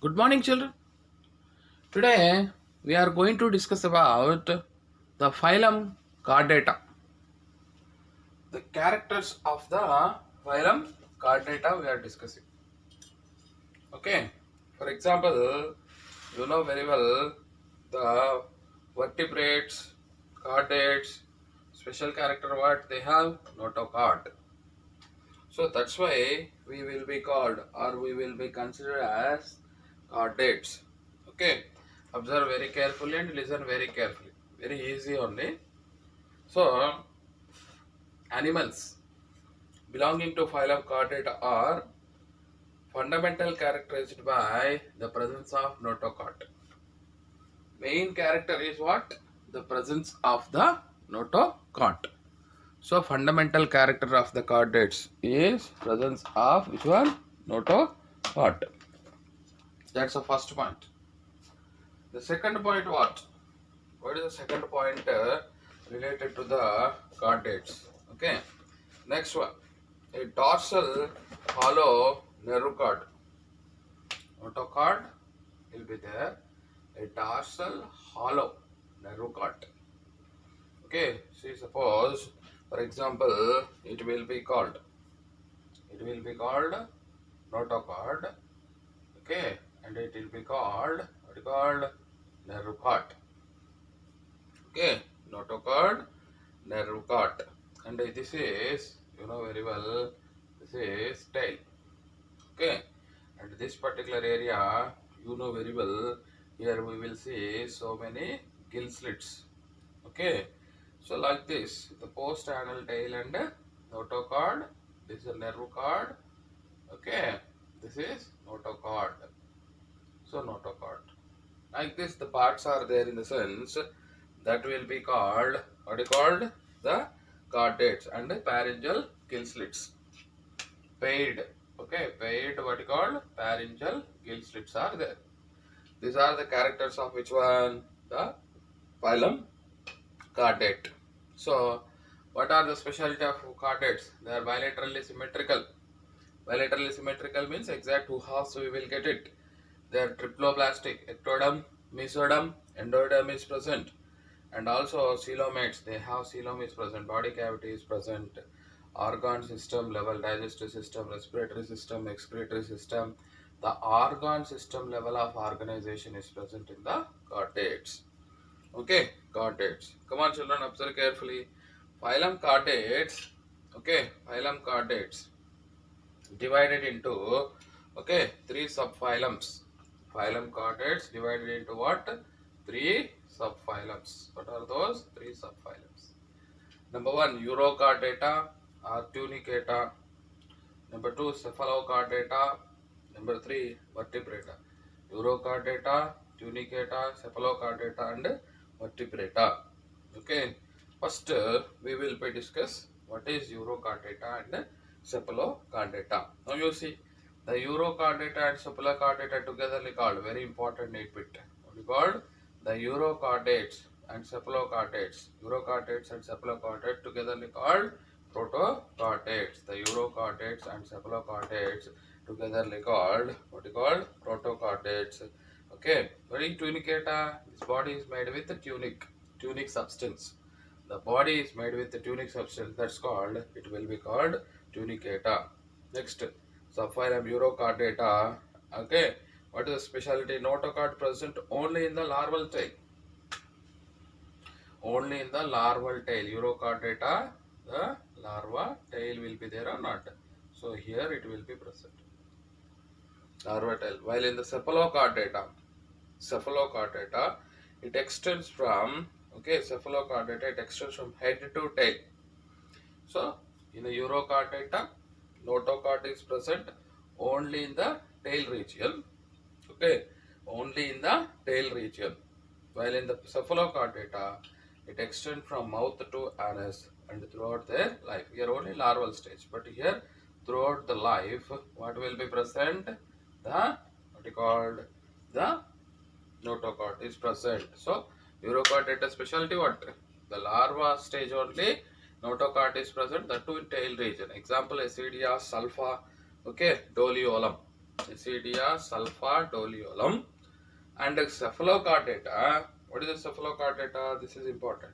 Good morning, children. Today we are going to discuss about the phylum Chordata. The characters of the phylum Chordata we are discussing. Okay. For example, you know very well the vertebrates, chordates, special character what they have notochord. So that's why we will be called or we will be considered as chordates. Okay. Observe very carefully and listen very carefully. Very easy only. So animals belonging to phylum chordata are fundamental characterized by the presence of notochord. Main character is what? The presence of the notochord. So fundamental character of the chordates is presence of which one? Notochord. That's the first point. The second point what? What is the second point related to the chordates? Okay. Next one. A dorsal hollow nerve cord. Notochord will be there. A dorsal hollow nerve cord. Okay. See, suppose, for example, it will be called. It will be called notochord. Okay. And it will be called, what is called? Nerve cord. Okay. Notochord, nerve cord. And this is, you know very well, this is tail. Okay. And this particular area, you know very well, here we will see so many gill slits. Okay. So like this, the post-anal tail and notochord, this is a nerve cord. Okay. This is notochord. So notochord. Like this, the parts are there in the sense that will be called, what is called? The chordates and pharyngeal gill slits. Paid. Okay, paid what you call pharyngeal gill slits are there. These are the characters of which one? The phylum chordate. So, what are the specialty of chordates? They are bilaterally symmetrical. Bilaterally symmetrical means exact two halves we will get it. They are triploblastic. Ectoderm, mesoderm, endoderm is present. And also coelomates, they have coelom is present, body cavity is present, organ system level, digestive system, respiratory system, excretory system. The organ system level of organization is present in the chordates. Okay, chordates. Come on, children, observe carefully. Phylum chordates. Okay, phylum chordates divided into three subphylums. Phylum chordates divided into what? Three subphylums. What are those? Three subphylums. Number one, Urochordata or Tunicata. Number two, Cephalochordata. Number three, Vertebrata. Urochordata, Tunicata, Cephalochordata, and Vertebrata. Okay. First, we will be discuss what is Urochordata and Cephalochordata. Now you see, the Urochordata and Cephalochordata togetherly called very important need bit. What is called? The Urochordates and Cephalochordates. Urochordates and Cephalochordates togetherly called protochordates. The Urochordates and Cephalochordates togetherly called what is called protochordates. Okay. What is tunicata? This body is made with a tunic substance. The body is made with the tunic substance. That's called. It will be called tunicata. Next, subphylum Urochordata. Okay. What is the specialty? Notochord present only in the larval tail. Only in the larval tail. Urochordata, the larva tail will be there or not. So here it will be present. Larva tail. While in the cephalochordata, it extends from cephalochordata, it extends from head to tail. So in the Urochordata, notochord is present only in the tail region. Okay, only in the tail region. While in the cephalochordata, it extends from mouth to anus and throughout their life. Here only larval stage, but here throughout the life, what will be present? The what is called the notochord is present. So Urochordata specialty what? The larva stage only notochord is present. That too in tail region. Example: Acidia sulfa. Okay, doliolum. Acidia sulfatoliolam. And cephalochordata, what is the cephalochordata? This is important.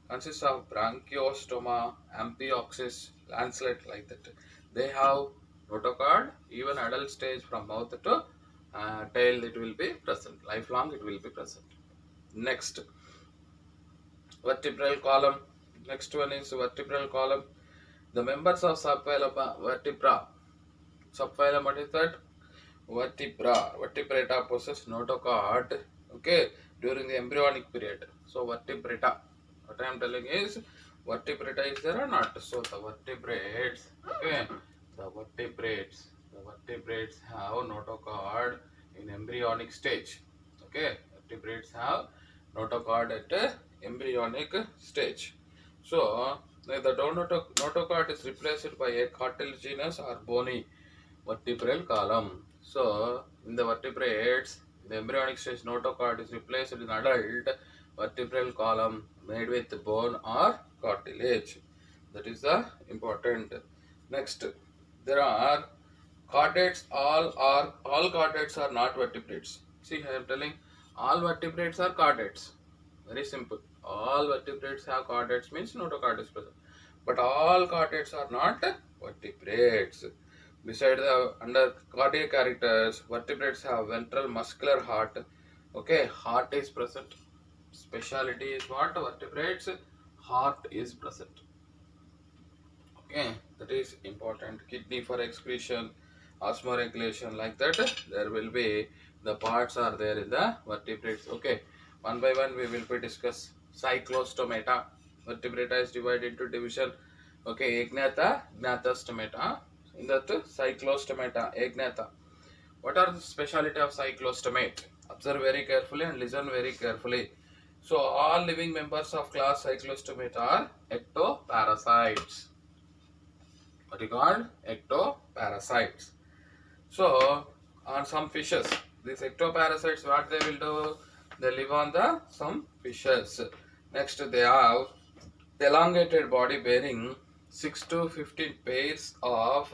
Consists of branchiostoma, amphioxis, lancelet, like that. They have notochord, even adult stage from mouth to tail it will be present. Lifelong it will be present. Next, vertebral column. Next one is vertebral column. The members of subphylum vertebra. Subphylum, what is that? Vertebrata possess notochord, okay, during the embryonic period. So vertebrata, what I am telling is vertebrata is there or not? So the vertebrates, okay, the vertebrates have notochord in embryonic stage. Okay, vertebrates have notochord at embryonic stage. So the notochord is replaced by a cartilaginous or bony vertebral column. So, in the vertebrates, the embryonic stage notochord is replaced in adult vertebral column made with bone or cartilage. That is the important. Next, there are chordates. All chordates are not vertebrates. See, I am telling all vertebrates are chordates. Very simple. All vertebrates have chordates means notochord is present. But all chordates are not vertebrates. Beside the under cardiac characters, vertebrates have ventral muscular heart. Okay, heart is present. Speciality is what? Vertebrates, heart is present. Okay, that is important. Kidney for excretion, osmoregulation, like that. There will be the parts are there in the vertebrates. Okay, one by one we will be discuss cyclostomata. Vertebrata is divided into division. Okay, agnatha, gnathostomata. In that cyclostomata, agnatha. What are the speciality of cyclostomate? Observe very carefully and listen very carefully. So all living members of class cyclostomata are ectoparasites. What you called ectoparasites. So on some fishes, these ectoparasites, what they will do? They live on the some fishes. Next, they have elongated body bearing 6 to 15 pairs of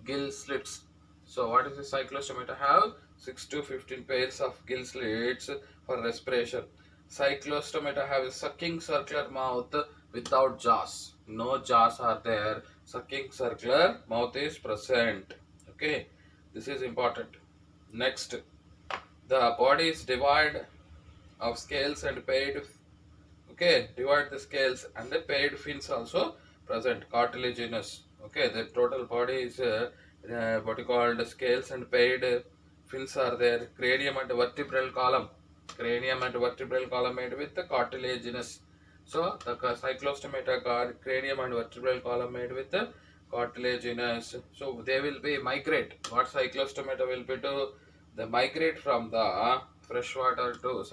gill slits. So what is the cyclostomata have? 6 to 15 pairs of gill slits for respiration. Cyclostomata have a sucking circular mouth without jaws. No jaws are there. Sucking circular mouth is present. Okay, this is important. Next, the body is divided of scales and paired. Okay, divide the scales and the paired fins also present, cartilaginous. Okay, the total body is what you call the scales and paired fins are there. Cranium and vertebral column. Cranium and vertebral column made with the cartilaginous. So the cyclostomata cranium and vertebral column made with the cartilaginous. So they will be migrate. What cyclostomata will be do? They migrate from the freshwater to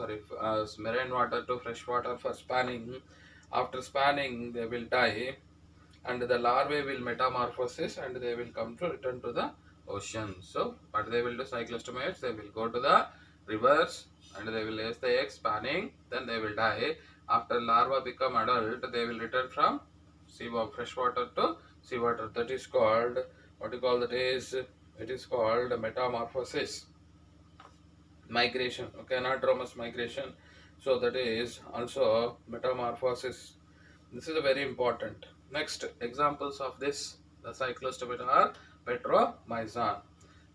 marine water to freshwater for spawning. After spawning, they will die, and the larvae will metamorphosis, and they will come to return to the ocean. So, what they will do, cyclostomates, they will go to the rivers and they will lay the eggs, spawning, then they will die. After larva become adult, they will return from freshwater to seawater. That is called, what you call that is, it is called metamorphosis. Migration, okay, anadromous migration. So that is also metamorphosis. This is a very important. Next, examples of this, the cyclostomata are petromyzon.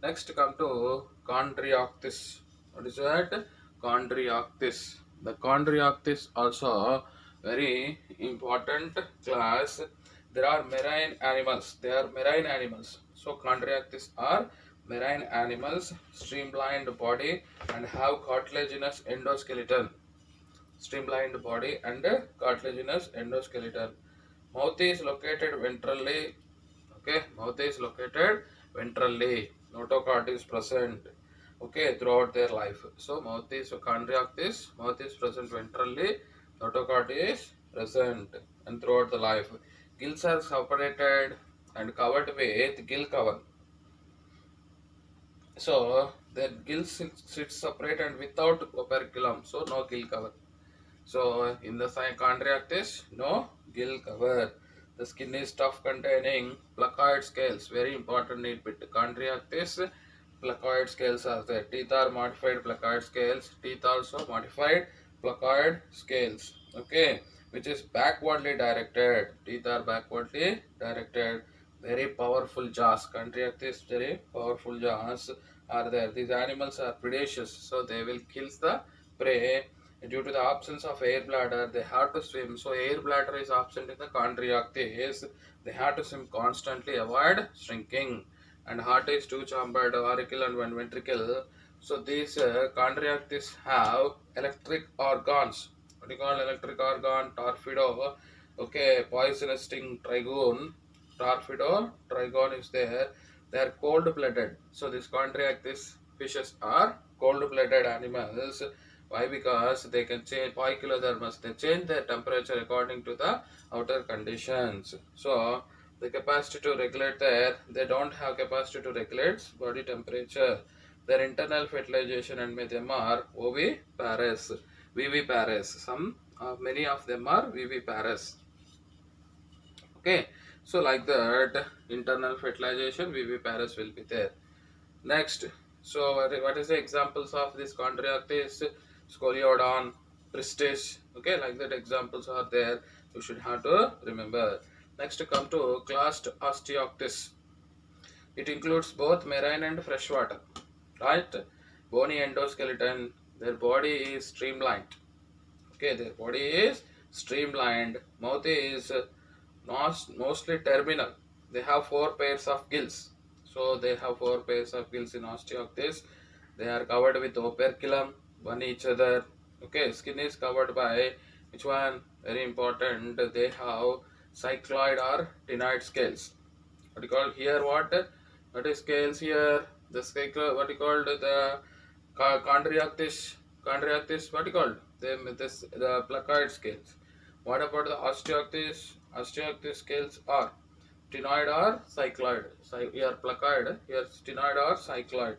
Next, come to chondrioctis. What is that? Chondrioctis. The chondrioctis also very important class. There are marine animals. They are marine animals. So chondrioctis are marine animals, streamlined body and have cartilaginous endoskeleton. Streamlined body and cartilaginous endoskeleton. Mouth is located ventrally. Okay, mouth is located ventrally. Notochord is present. Okay, throughout their life. So mouth is chondrioctis. Mouth is present ventrally. Notochord is present and throughout the life. Gills are separated and covered with gill cover. So the gills sit separate and without operculum. So no gill cover. So in the chondrioctis, no gill cover. The skin is tough, containing placoid scales. Very important need bit. Chondrioctis, placoid scales are there. Teeth are modified placoid scales. Teeth also modified placoid scales. Okay, which is backwardly directed. Teeth are backwardly directed. Very powerful jaws. Contractis, very powerful jaws are there. These animals are predaceous, so they will kill the prey. Due to the absence of air bladder, they have to swim. So air bladder is absent in the chondrioctes. They have to swim constantly, avoid shrinking. And heart is two-chambered, auricle and one ventricle. So these chondrioctes have electric organs. What do you call electric organ? Torpedo. Okay, poisonous sting, trigon. Torpedo, trigon is there. They are cold-blooded. So these chondrioctes fishes are cold-blooded animals. Why? Because they can change poikiloderms. They change their temperature according to the outer conditions. So the capacity to regulate they don't have capacity to regulate body temperature. Their internal fertilization and many of them are oviparous. Viviparous. Many of them are viviparous. Okay. So like that, internal fertilization, viviparous will be there. Next, so what is the examples of this chondrioctes? Scoliodon, Pristis. Okay, like that examples are there. You should have to remember. Next, come to classed osteoctis. It includes both marine and freshwater. Right? Bony endoskeleton. Their body is streamlined. Okay, their body is streamlined. Mouth is mostly terminal. They have four pairs of gills. So they have four pairs of gills in osteoctis. They are covered with operculum, one each other. Okay, skin is covered by which one? Very important. They have cycloid or tenoid scales. What you call here? What is scales here? The cyclo. What you called the chondrioctis? Chondrioctis. What you called? The placoid scales. What about the osteoctis? Osteoctis scales are tenoid or cycloid. Here placoid, here tenoid or cycloid.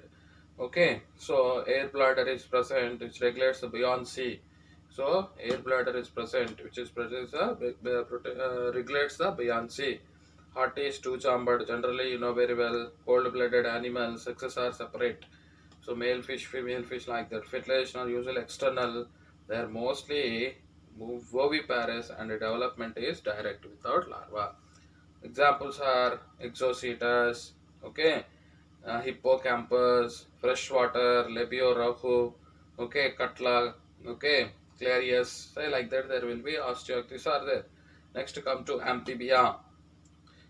Okay, so air bladder is present, which regulates the buoyancy. So air bladder is present, which is regulates the buoyancy. Heart is two-chambered. Generally, you know very well. Cold-blooded animals, sexes are separate. So male fish, female fish, like that. Fertilization are usually external. They are mostly oviparous, and the development is direct without larva. Examples are Exocetus, okay, Hippocampus, freshwater, Lebio rahu, okay, Cutla, okay, Clarius. Say like that, there will be osteoctis are there. Next, come to Amphibia.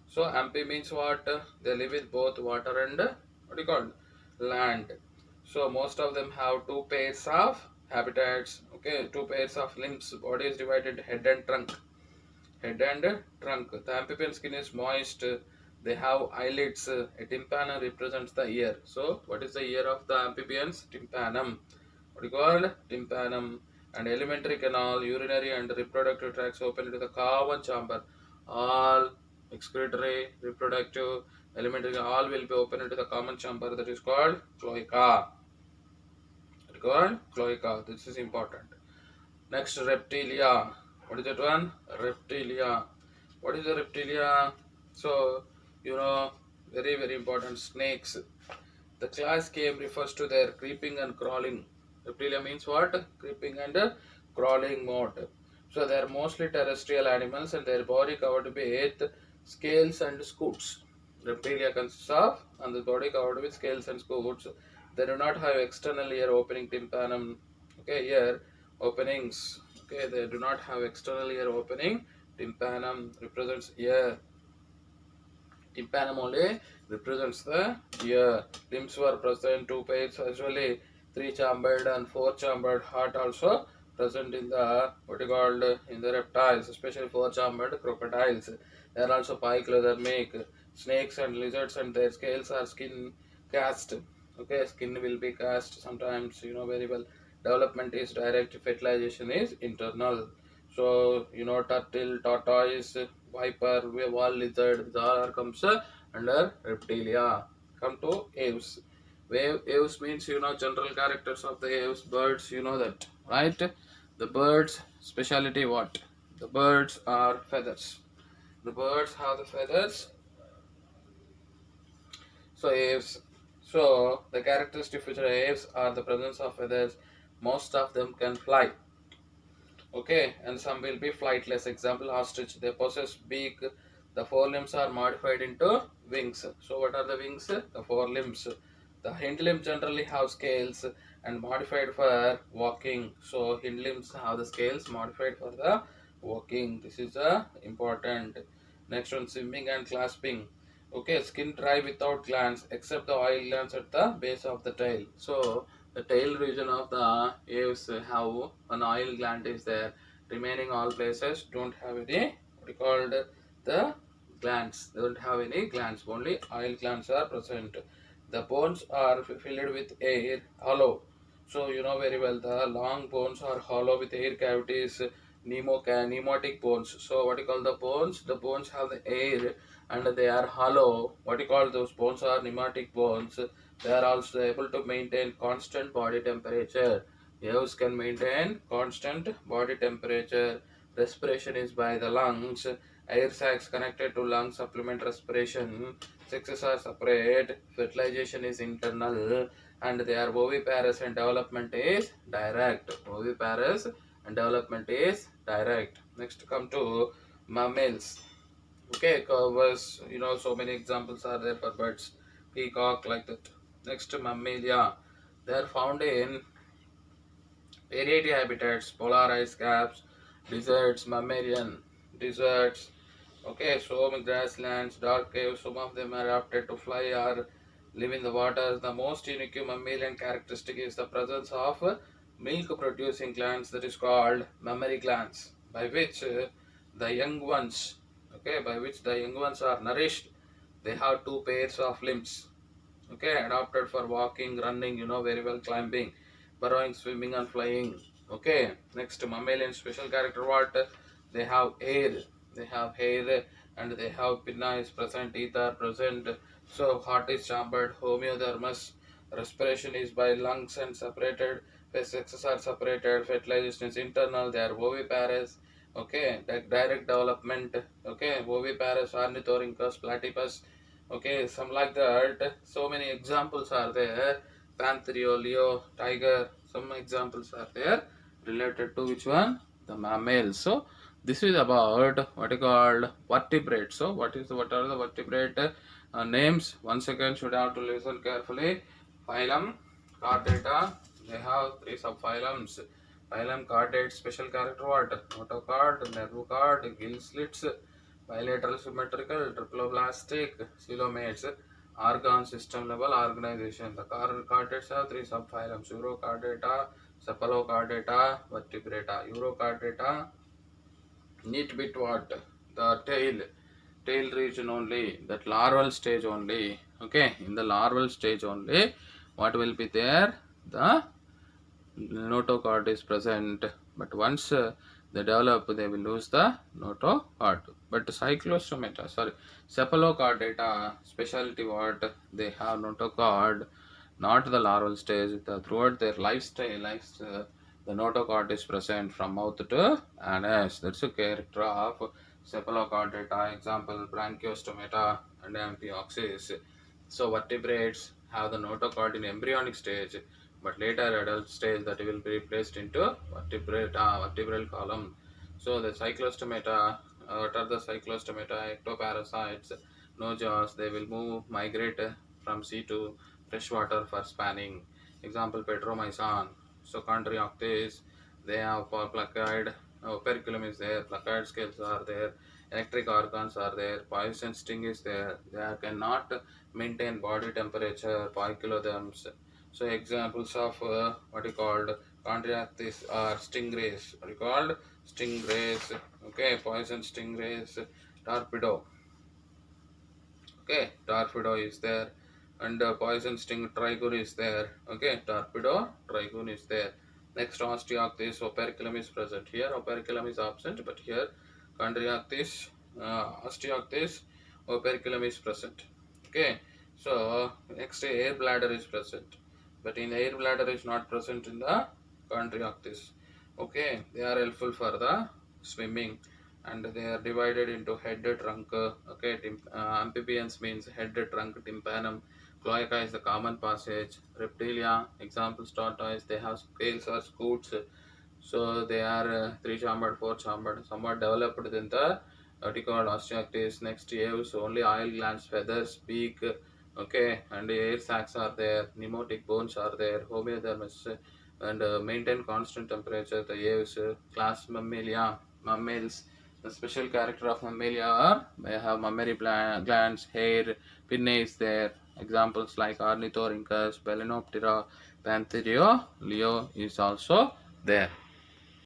So amphi means what? They live with both water and what do you call land. So most of them have two pairs of habitats. Okay, two pairs of limbs. Body is divided head and trunk. Head and trunk. The amphibian skin is moist. They have eyelids. A tympanum represents the ear. So what is the ear of the amphibians? Tympanum. What do you call tympanum? And alimentary canal, urinary and reproductive tracts open into the common chamber. All excretory, reproductive, alimentary, all will be open into the common chamber that is called cloaca. This is important. Next, reptilia. What is that one? Reptilia. What is the reptilia? So, you know, very, very important. Snakes. The class K refers to their creeping and crawling. Reptilia means what? Creeping and crawling mode. So they are mostly terrestrial animals and their body covered with scales and scutes. Reptilia consists of and the body covered with scales and scutes. They do not have external ear opening tympanum. Okay, ear openings. Okay, they do not have external ear opening. Tympanum represents ear. Tympanum only represents the ear. Limbs were present, two pairs usually three-chambered and four-chambered. Heart also present in the what you called in the reptiles, especially four-chambered crocodiles. They are also poikilodermic. Snakes and lizards and their scales are skin cast. Okay, skin will be cast sometimes. You know very well. Development is direct. Fertilization is internal. So you know turtle, tortoise, viper, wall lizard, these all are comes under reptilia. Come to aves. Aves means you know general characters of the aves. Birds, you know that, right? The birds speciality what? The birds are feathers. The birds have the feathers. So aves. So the characteristic feature of aves are the presence of feathers. Most of them can fly. Okay, and some will be flightless. Example, ostrich. They possess beak. The forelimbs are modified into wings. So what are the wings? The forelimbs. The hind limbs generally have scales and modified for walking. So hind limbs have the scales modified for the walking. This is important. Next one, swimming and clasping. Okay, skin dry without glands except the oil glands at the base of the tail. So the tail region of the aves have an oil gland is there. Remaining all places don't have any what you called the glands. They don't have any glands. Only oil glands are present. The bones are filled with air, hollow. So you know very well the long bones are hollow with air cavities. Pneumatic bones. So what you call the bones? The bones have the air and they are hollow. What you call those bones are pneumatic bones. They are also able to maintain constant body temperature. Aves can maintain constant body temperature. Respiration is by the lungs. Air sacs connected to lungs supplement respiration. Sexes are separate. Fertilization is internal. And they are oviparous and development is direct. Oviparous and development is direct. Next come to mammals. Okay, covers, so many examples are there for birds, peacock, like that. Next, mammalia. They are found in variety habitats, polar ice caps, deserts, mammalian deserts. Okay, so many grasslands, dark caves, some of them are adapted to fly or live in the waters. The most unique mammalian characteristic is the presence of milk producing glands that is called mammary glands, by which the young ones, okay, by which the young ones are nourished. They have two pairs of limbs, okay, adapted for walking, running, very well, climbing, burrowing, swimming and flying. Okay, next, mammalian special character, what? They have hair. They have hair and they have pinna is present, teeth are present. So heart is chambered, homeothermous. Respiration is by lungs and separated. Sexes are separated. Fertilization is internal. They are oviparous. Okay, direct development. Okay, oviparous, ornithorhynchus, platypus. Okay, some like that. So many examples are there. Panthero, Leo, tiger. Some examples are there related to which one? The mammals. So this is about what is called vertebrates. So what are the vertebrate names? Once again, should have to listen carefully. Phylum, chordata. They have three subphylums. Phylum, chordate, special character what? Notochord, nervochord, gill slits, bilateral symmetrical, triploblastic, coelomates, organ system level organization. The chordates have three subphylums: Urochordata, Cephalochordata, Vertebrata. Urochordata, neat bit what? The tail region only, that larval stage only. Okay, in the larval stage only, what will be there? The notochord is present, but once they develop, they will lose the notochord. But cephalochordata, specialty what? They have notochord, not the larval stage. Throughout their the notochord is present from mouth to anus. That's a character of cephalochordata. Example, branchiostomata and amphioxus. So vertebrates have the notochord in embryonic stage, but later adult stage that will be replaced into vertebral column. So the cyclostomata, what are the cyclostomata? Ectoparasites, no jaws. They will migrate from sea to freshwater for spanning. Example, Petromyzon. So Chondrioctes, they have placide, operculum is there, placide scales are there, electric organs are there, poison sting is there. They cannot maintain body temperature, poikiloderms. So examples of what you called chondrioctes are stingrays. What you called stingrays? Okay, poison stingrays, torpedo. Okay, torpedo is there, and poison sting trigoon is there. Okay, torpedo trigoon is there. Next, osteoctis operculum is present. Here operculum is absent, but here chondrioctis, osteoctis operculum is present. Okay, so next, air bladder is present, but in air bladder is not present in the chondrioctis. Okay, they are helpful for the swimming, and they are divided into head, trunk. Okay, amphibians means head, trunk, tympanum, Cloaca is the common passage. Reptilia, examples tortoise, they have scales or scutes. So they are three-chambered, four-chambered, somewhat developed in the vertical osteoarthritis. Next, aves, only oil glands, feathers, beak, okay, and air sacs are there. Pneumatic bones are there. Homeodermis and maintain constant temperature. The aves, class Mammalia, mammals. The special character of Mammalia are they have mammary glands, hair, pinnae is there. Examples like Ornithorhynchus, Balanoptera, Pantheria, Leo is also there.